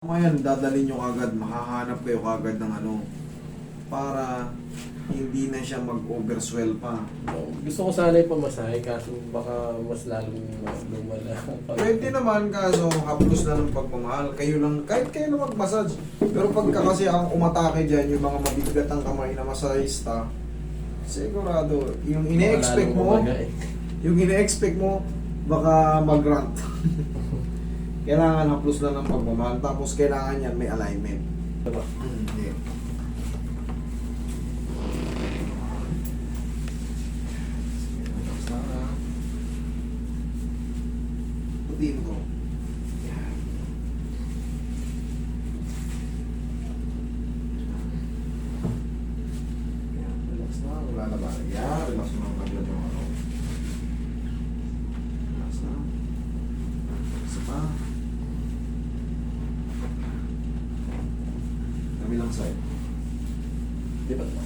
Ngayon, dadalhin nyo agad, makahanap kayo agad ng ano, para hindi na siya mag-overswell pa. Gusto ko sana ipamasahe kaso baka mas lalong lumala. Pwede naman, kaso haplos na ng pagmamahal. Kayo lang, kahit kayo na mag-massage. Pero pagka kasi ang umatake dyan, yung mga mabigat ang kamay na masahista, sigurado, yung ine-expect mo, baka mag-rant. Kailangan haplos na ng pagmamahal. Tapos kailangan yan may alignment. Diba? Yeah. Putiin ko. Yan. Yan, relax na. Wala na ba? Yan, relax na. Kagad yung ano. Relax na. Isa pa. Kabilang side. Di ba? Relax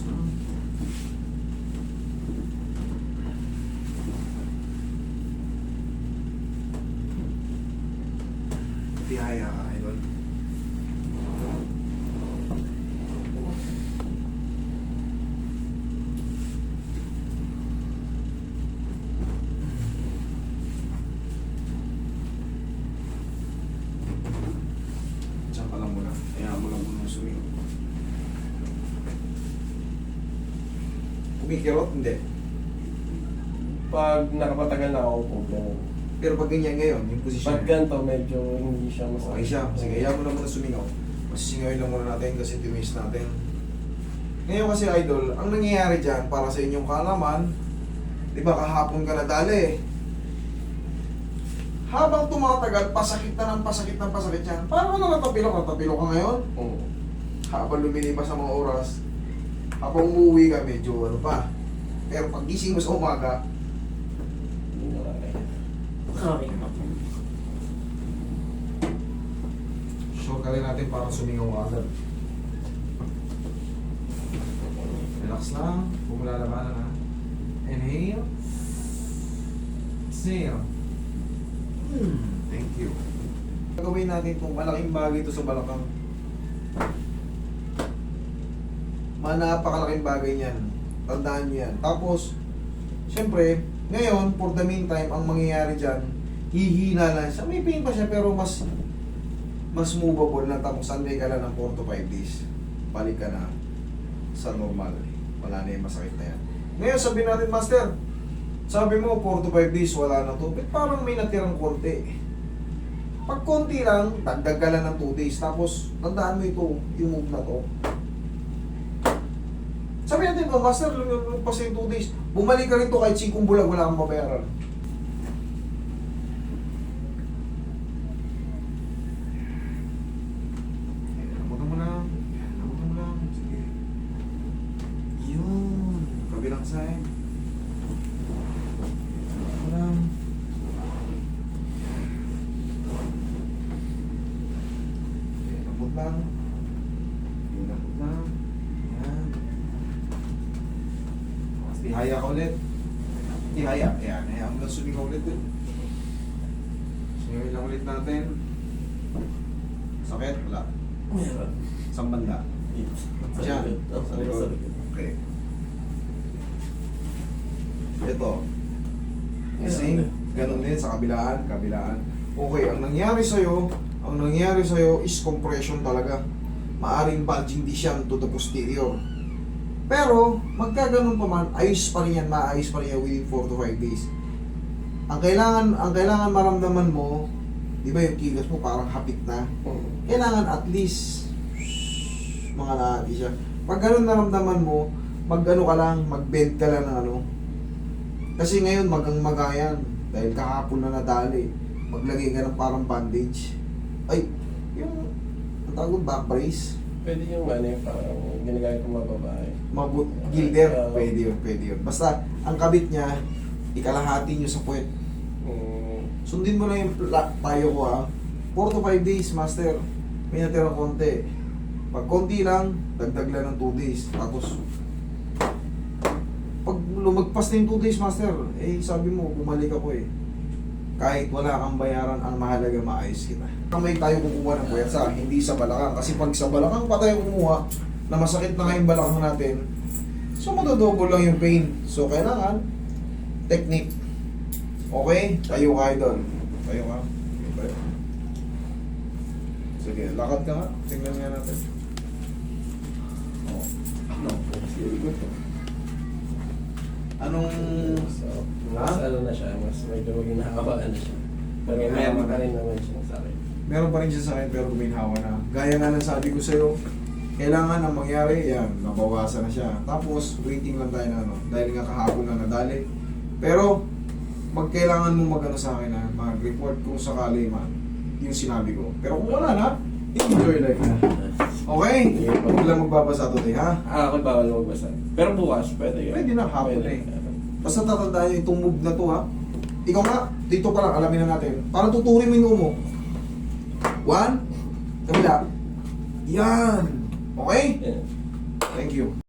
na. Tihaya ka, idol. Diyan ka lang muna. Kaya mo lang muna sumingo. Kumikirot? Hindi. Pag nakapatagal na ako po, ganun. Pero pag ganyan ngayon, yung posisyon. Pag ganito, medyo hindi siya mas... Okay siya. Sige, kaya mo na muna sumingaw. Masisingawin lang muna natin kasi timis natin. Ngayon kasi idol, ang nangyayari dyan para sa inyong kaalaman, di ba kahapon ka nadali. Habang tumatagal, pasakit na ng pasakit ng pasakit yan. Parang ano natapilok ka ngayon? Oo. Habang lumilipas ang mga oras, habang umuwi ka, medyo ano pa. Pero pag gising mo sa umaga, Hindi na kaya. Okay. sure ka rin natin para sumingaw ka agad. Relax lang, huwag mo lalabanan ha. Inhale. Exhale. Thank you. Gagawin natin itong malaking bagay ito sa balakang. Napakalaking bagay niyan. Tandaan niyo yan. Tapos, syempre, ngayon, for the meantime, ang mangyayari dyan, hihina lang siya. May pain pa siya, pero mas movable na. Tapos, Sunday ka lang ng 4 to 5 days. Balik ka na sa normal. Wala na yung masakit na yan. Ngayon, sabihin natin, Master, sabi mo, 4 to 5 days, wala na to. But parang may natirang konti. Pag konti lang, dagdag ka lang ng 2 days. Tapos, tandaan mo ito, yung move na to. Sabi natin ko, Master, lumpas yung 2 days. Bumalik ka rin to kahit 5 bulag, wala kang mabayaran. Lamutan mo lang. Lamutan mo lang. Sige. Yun. Kabilang side. Lamutan mo lang. Okay, lambot lang. Okay, lambot lang. Yan. Tapos tihaya ka ulit. Tihaya. Ayan. Ayan. Hanggang sumingaw ulit din. Singawin lang ulit natin. Sakit? Wala. Meron. Saan banda? Diyan. Sa likod. Okay. Ito. Same. Ganun din sa kabilaan. Kabilaan. Okay. Ang nangyari sa'yo is compression talaga. Maaring bulging disc yan to the posterior. Pero, magkaganon pa man, ayos pa rin yan, maayos pa rin yan within 4 to 5 days. Ang kailangan maramdaman mo, di ba yung kilos mo parang hapit na? Oo. Kailangan at least mga nahati siya. Pag ganun naramdaman mo, mag-ano ka lang, mag-bend ka lang ng ano. Kasi ngayon magang-magayan dahil kahapon na nadali. Maglagay ka ng parang bandage. Ay, yung ang tawag doon, back brace. Pwede yung ano yung parang ginagamit ng mga babae. Gilder, pwede yun. Basta, ang kabit niya, ikalahati nyo sa puwet. Sundin mo lang yung payo ko ha. 4 to 5 days, Master. May natirang konti. Pag konti lang, dagdag lang ng 2 days. Tapos, pag lumagpas na yung 2 days, master, eh sabi mo, bumalik ako eh. Kahit wala kang bayaran, ang mahalaga maayos kita. Kamay tayo kukuha ng puwersa, hindi sa balakang. Kasi pag sa balakang pa tayo kumuha, na masakit na nga yung balakang natin, so madodouble lang yung pain. So kailangan, technique. Okay? Tayo ka idol. Tayo ka. Okay, tayo. Sige, lakad ka nga. Tingnan nga natin. Oh. No, very good. Anong... So, mas Ha? ano na siya, mas medyo ginahawaan na siya. Pero May meron hawak pa na. rin naman siya sa akin. Meron pa rin siya sa akin pero guminhawa na. Gaya nga ng sabi ko sa'yo, kailangan ang mangyari, yan, nabawasan na siya. Tapos, waiting lang tayo na ano, dahil nga kahapon na nadali. Pero, magkailangan mo mag-ano sa akin na, mag-report kung sakali man, yung sinabi ko. Pero kung wala na, enjoy life na. Okay? Huwag lang magbabasa today, ha? Ako bawal magbasa. Pero bukas, pwede yun. Pwede na, hapon Pwede. eh. Basta tatandaan nyo itong move na to, ha? Ikaw nga, dito pa lang, alamin na natin. Para tuturin mo yung noo mo. 1, kabila. Yan. Okay? Yeah. Thank you.